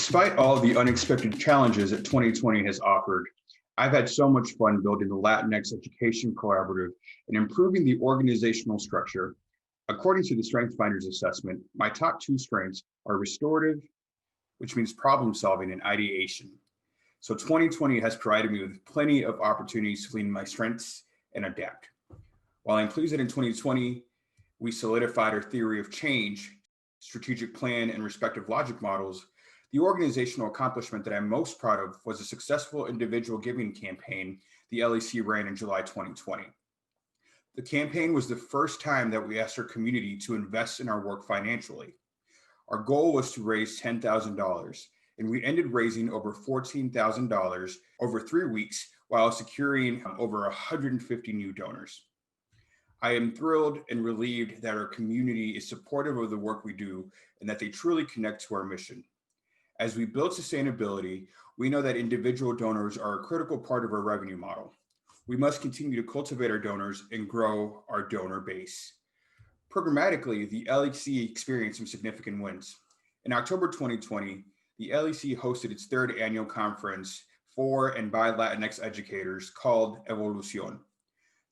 Despite all the unexpected challenges that 2020 has offered, I've had so much fun building the Latinx Education Collaborative and improving the organizational structure. According to the Strengths Finders assessment, my top two strengths are restorative, which means problem solving, and ideation. So 2020 has provided me with plenty of opportunities to lean my strengths and adapt. While I'm pleased that in 2020, we solidified our theory of change, strategic plan, and respective logic models, the organizational accomplishment that I'm most proud of was a successful individual giving campaign the LEC ran in July 2020. The campaign was the first time that we asked our community to invest in our work financially. Our goal was to raise $10,000, and we ended raising over $14,000 over 3 weeks while securing over 150 new donors. I am thrilled and relieved that our community is supportive of the work we do and that they truly connect to our mission. As we build sustainability, we know that individual donors are a critical part of our revenue model. We must continue to cultivate our donors and grow our donor base. Programmatically, the LEC experienced some significant wins. In October 2020, the LEC hosted its third annual conference for and by Latinx educators called Evolucion.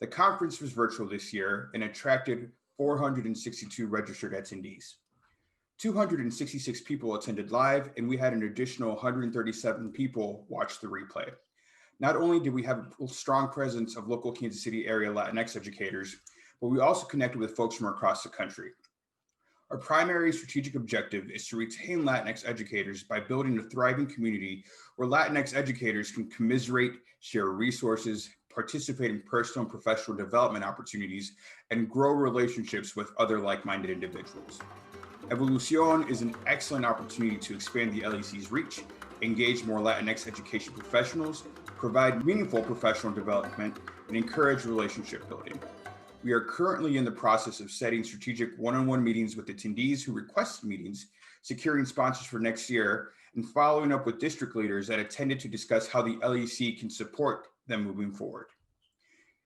The conference was virtual this year and attracted 462 registered attendees. 266 people attended live, and we had an additional 137 people watch the replay. Not only did we have a strong presence of local Kansas City area Latinx educators, but we also connected with folks from across the country. Our primary strategic objective is to retain Latinx educators by building a thriving community where Latinx educators can commiserate, share resources, participate in personal and professional development opportunities, and grow relationships with other like-minded individuals. Evolucion is an excellent opportunity to expand the LEC's reach, engage more Latinx education professionals, provide meaningful professional development, and encourage relationship building. We are currently in the process of setting strategic one-on-one meetings with attendees who request meetings, securing sponsors for next year, and following up with district leaders that attended to discuss how the LEC can support them moving forward.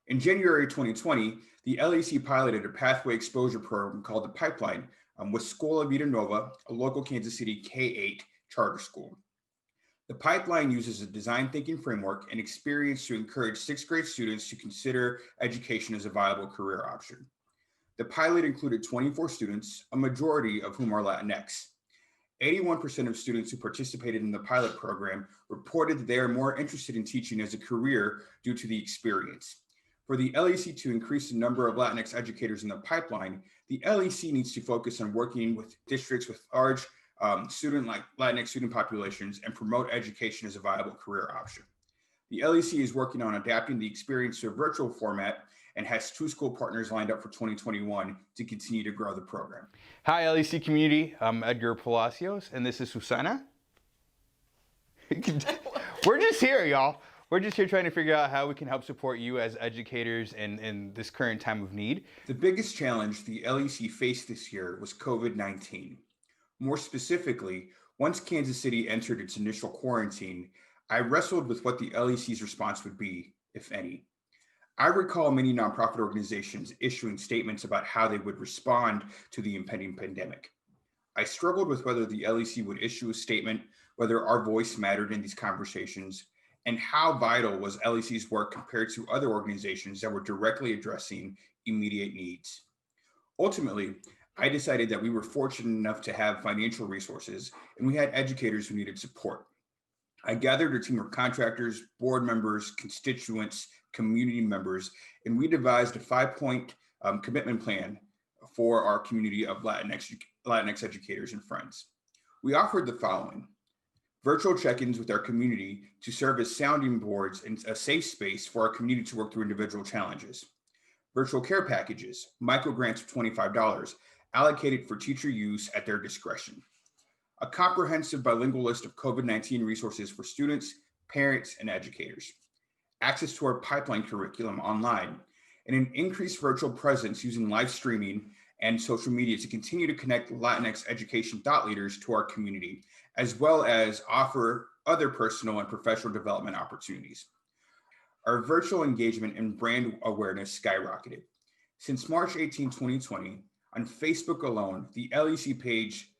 In January 2020, the LEC piloted a pathway exposure program called the Pipeline with Scuola Vita Nova, a local Kansas City K-8 charter school. The Pipeline uses a design thinking framework and experience to encourage sixth grade students to consider education as a viable career option. The pilot included 24 students, a majority of whom are Latinx. 81% of students who participated in the pilot program reported that they are more interested in teaching as a career due to the experience. For the LEC to increase the number of Latinx educators in the pipeline, the LEC needs to focus on working with districts with large Latinx student populations and promote education as a viable career option. The LEC is working on adapting the experience to a virtual format and has 2 school partners lined up for 2021 to continue to grow the program. Hi, LEC community. I'm Edgar Palacios, and this is Susana. We're just here, y'all. We're just here trying to figure out how we can help support you as educators in this current time of need. The biggest challenge the LEC faced this year was COVID-19. More specifically, once Kansas City entered its initial quarantine, I wrestled with what the LEC's response would be, if any. I recall many nonprofit organizations issuing statements about how they would respond to the impending pandemic. I struggled with whether the LEC would issue a statement, whether our voice mattered in these conversations, and how vital was LEC's work compared to other organizations that were directly addressing immediate needs. Ultimately, I decided that we were fortunate enough to have financial resources and we had educators who needed support. I gathered a team of contractors, board members, constituents, community members, and we devised a 5-point commitment plan for our community of Latinx educators and friends. We offered the following: virtual check-ins with our community to serve as sounding boards and a safe space for our community to work through individual challenges. Virtual care packages, micro grants of $25, allocated for teacher use at their discretion. A comprehensive bilingual list of COVID-19 resources for students, parents, and educators. Access to our pipeline curriculum online, and an increased virtual presence using live streaming and social media to continue to connect Latinx education thought leaders to our community, as well as offer other personal and professional development opportunities. Our virtual engagement and brand awareness skyrocketed. Since March 18, 2020, on Facebook alone, the LEC page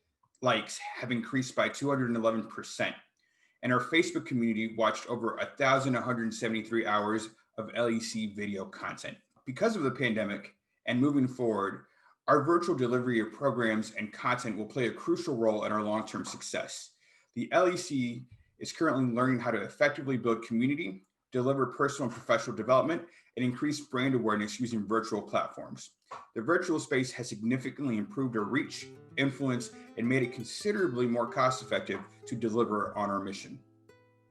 likes have increased by 211%, and our Facebook community watched over 1,173 hours of LEC video content. Because of the pandemic and moving forward, our virtual delivery of programs and content will play a crucial role in our long-term success. The LEC is currently learning how to effectively build community, deliver personal and professional development, and increase brand awareness using virtual platforms. The virtual space has significantly improved our reach, influence, and made it considerably more cost-effective to deliver on our mission.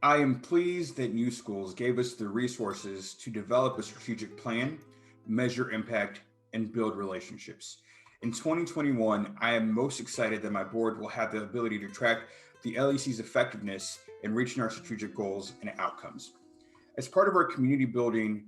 I am pleased that New Schools gave us the resources to develop a strategic plan, measure impact, and build relationships. In 2021, I am most excited that my board will have the ability to track the LEC's effectiveness in reaching our strategic goals and outcomes. As part of our community building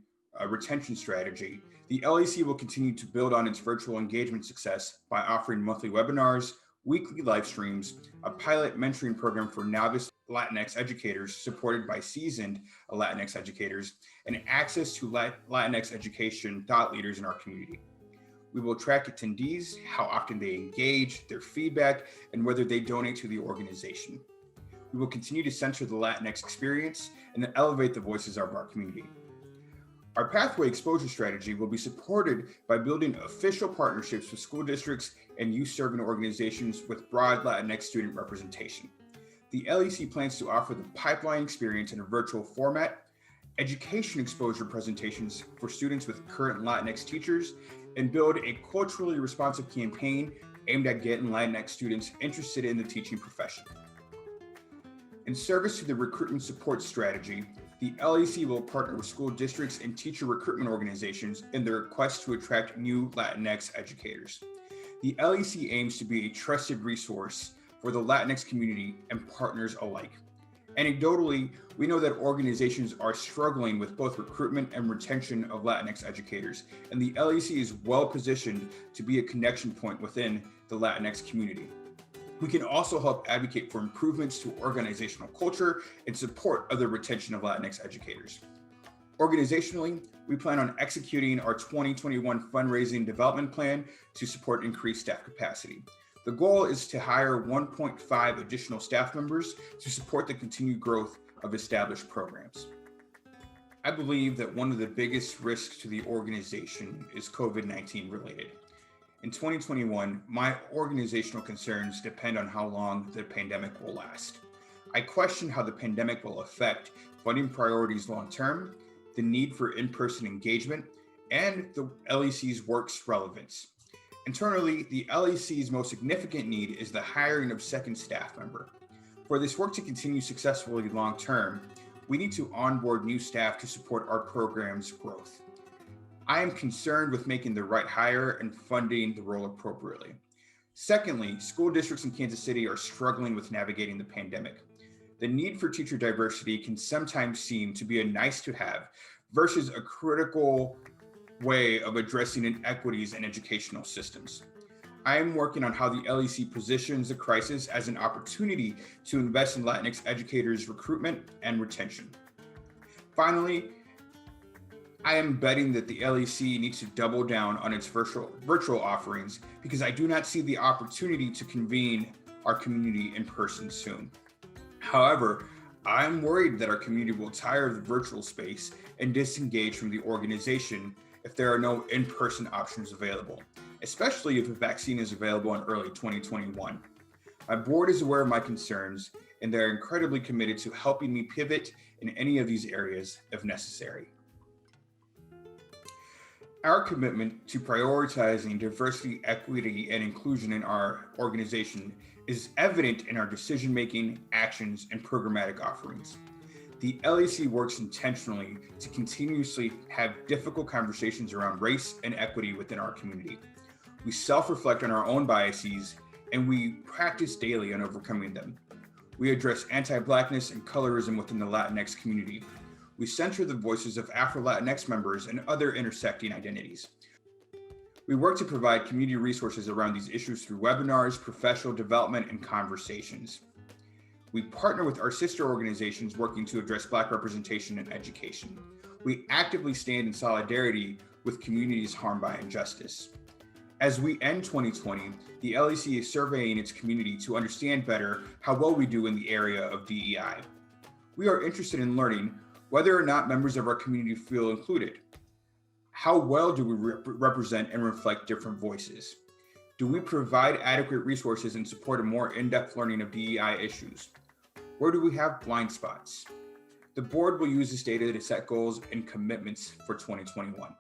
retention strategy, the LEC will continue to build on its virtual engagement success by offering monthly webinars, weekly live streams, a pilot mentoring program for novice Latinx educators supported by seasoned Latinx educators, and access to Latinx education thought leaders in our community. We will track attendees, how often they engage, their feedback, and whether they donate to the organization. We will continue to center the Latinx experience and elevate the voices of our community. Our pathway exposure strategy will be supported by building official partnerships with school districts and youth-serving organizations with broad Latinx student representation. The LEC plans to offer the pipeline experience in a virtual format, education exposure presentations for students with current Latinx teachers, and build a culturally responsive campaign aimed at getting Latinx students interested in the teaching profession. In service to the recruitment support strategy, the LEC will partner with school districts and teacher recruitment organizations in their quest to attract new Latinx educators. The LEC aims to be a trusted resource for the Latinx community and partners alike. Anecdotally, we know that organizations are struggling with both recruitment and retention of Latinx educators, and the LEC is well positioned to be a connection point within the Latinx community. We can also help advocate for improvements to organizational culture and support of the retention of Latinx educators. Organizationally, we plan on executing our 2021 fundraising development plan to support increased staff capacity. The goal is to hire 1.5 additional staff members to support the continued growth of established programs. I believe that one of the biggest risks to the organization is COVID-19 related. In 2021, my organizational concerns depend on how long the pandemic will last. I question how the pandemic will affect funding priorities long-term, the need for in-person engagement, and the LEC's work's relevance. Internally, the LEC's most significant need is the hiring of second staff member. For this work to continue successfully long-term, we need to onboard new staff to support our program's growth. I am concerned with making the right hire and funding the role appropriately. Secondly, school districts in Kansas City are struggling with navigating the pandemic. The need for teacher diversity can sometimes seem to be a nice to have versus a critical way of addressing inequities in educational systems. I am working on how the LEC positions the crisis as an opportunity to invest in Latinx educators' recruitment and retention. Finally, I am betting that the LEC needs to double down on its virtual offerings because I do not see the opportunity to convene our community in person soon. However, I'm worried that our community will tire of the virtual space and disengage from the organization if there are no in-person options available, especially if a vaccine is available in early 2021. My board is aware of my concerns, and they're incredibly committed to helping me pivot in any of these areas if necessary. Our commitment to prioritizing diversity, equity, and inclusion in our organization is evident in our decision-making, actions, and programmatic offerings. The LEC works intentionally to continuously have difficult conversations around race and equity within our community. We self-reflect on our own biases, and we practice daily on overcoming them. We address anti-Blackness and colorism within the Latinx community. We center the voices of Afro-Latinx members and other intersecting identities. We work to provide community resources around these issues through webinars, professional development, and conversations. We partner with our sister organizations working to address Black representation in education. We actively stand in solidarity with communities harmed by injustice. As we end 2020, the LEC is surveying its community to understand better how well we do in the area of DEI. We are interested in learning whether or not members of our community feel included. How well do we represent and reflect different voices? Do we provide adequate resources and support a more in-depth learning of DEI issues? Where do we have blind spots? The board will use this data to set goals and commitments for 2021.